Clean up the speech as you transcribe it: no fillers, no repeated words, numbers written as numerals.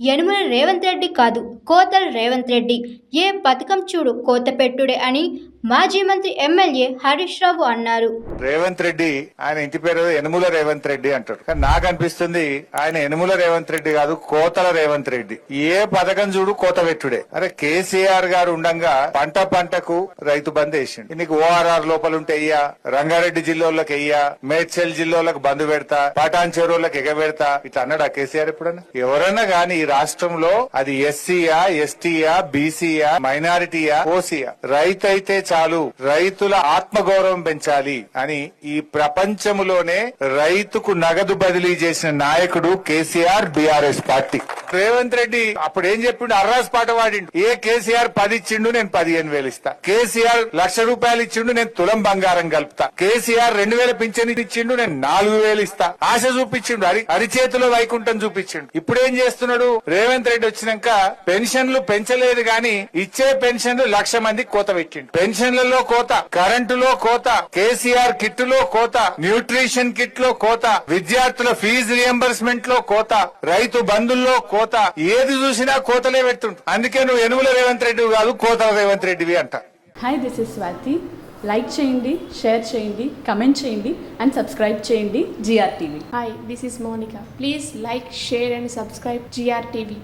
యనుమల రేవంత్ రెడ్డి కాదు, కోతల రేవంత్ రెడ్డి. ఏ పథకం చూడు కోత పెట్టుడే అని మాజీ మంత్రి ఎమ్మెల్యే హరీష్ రావు అన్నారు. రేవంత్ రెడ్డి ఆయన ఇంటి పేరు యనుమల రేవంత్ రెడ్డి అంటారు. కానీ నాకు అనిపిస్తుంది ఆయన యనుమల రేవంత్ రెడ్డి కాదు, కోతల రేవంత్ రెడ్డి. ఏ పథకం చూడు కోత పెట్టుడే. అరే కేసీఆర్ గారు ఉండంగా పంటకు రైతు బంద్ వేసిండు. నీకు ఓఆర్ఆర్ లోపలుంటే అయ్యా, రంగారెడ్డి జిల్లాలకు అయ్యా, మేడ్చల్ జిల్లాలకు బంద్ పెడతా, పటాన్ చెరువులకు ఎగబెడతా ఇట్లా అన్నాడు ఆ కేసీఆర్ ఎప్పుడన్నా? ఎవరన్నా గాని ఈ రాష్ట్రంలో అది ఎస్సీయా, ఎస్టీయా, బీసీయా, మైనారిటీయా, ఓసీయా, రైతు అయితే చాలు, రైతుల ఆత్మగౌరవం పెంచాలి అని ఈ ప్రపంచంలోనే రైతుకు నగదు బదిలీ చేసిన నాయకుడు కేసీఆర్, బీఆర్ఎస్ పార్టీ. రేవంత్ రెడ్డి అప్పుడు ఏం చెప్పిండు? అర్రాస్ పాట వాడిండు. ఏ కేసీఆర్ 10 ఇచ్చిండు, నేను 15,000 ఇస్తా. కేసీఆర్ ₹1,00,000 ఇచ్చిండు, నేను తులం బంగారం కలుపుతా. కేసీఆర్ 2,000 పింఛన్ ఇచ్చిండు, నేను 4,000 ఇస్తా. ఆశ చూపించిండు, అరిచేతిలో వైకుంఠం చూపించిండు. ఇప్పుడేం చేస్తున్నాడు? రేవంత్ రెడ్డి వచ్చినాక పెన్షన్లు పెంచలేదు గాని ఇచ్చే పెన్షన్లు 1,00,000 మందికి కోత పెట్టిండు. పెన్షన్లలో కోత, కరెంటులో కోత, కేసీఆర్ కిట్ లో కోత, న్యూట్రిషన్ కిట్ లో కోత, విద్యార్థుల ఫీజు రియంబర్స్మెంట్ లో కోత, రైతు బంధుల్లో కోత, ఏది చూసినా కోతలే పెడుతుంటు. అందుకే నువ్వు యనుమల రేవంత్ రెడ్డి కాదు, కోతల రేవంత్ రెడ్డివి అంట. Hi, this is Swathi. Like చేయండి, షేర్ చేయండి, కమెంట్ చేయండి అండ్ సబ్స్క్రైబ్ చేయండి GRTV. Hi, this is Monica. Please like, share and subscribe GRTV.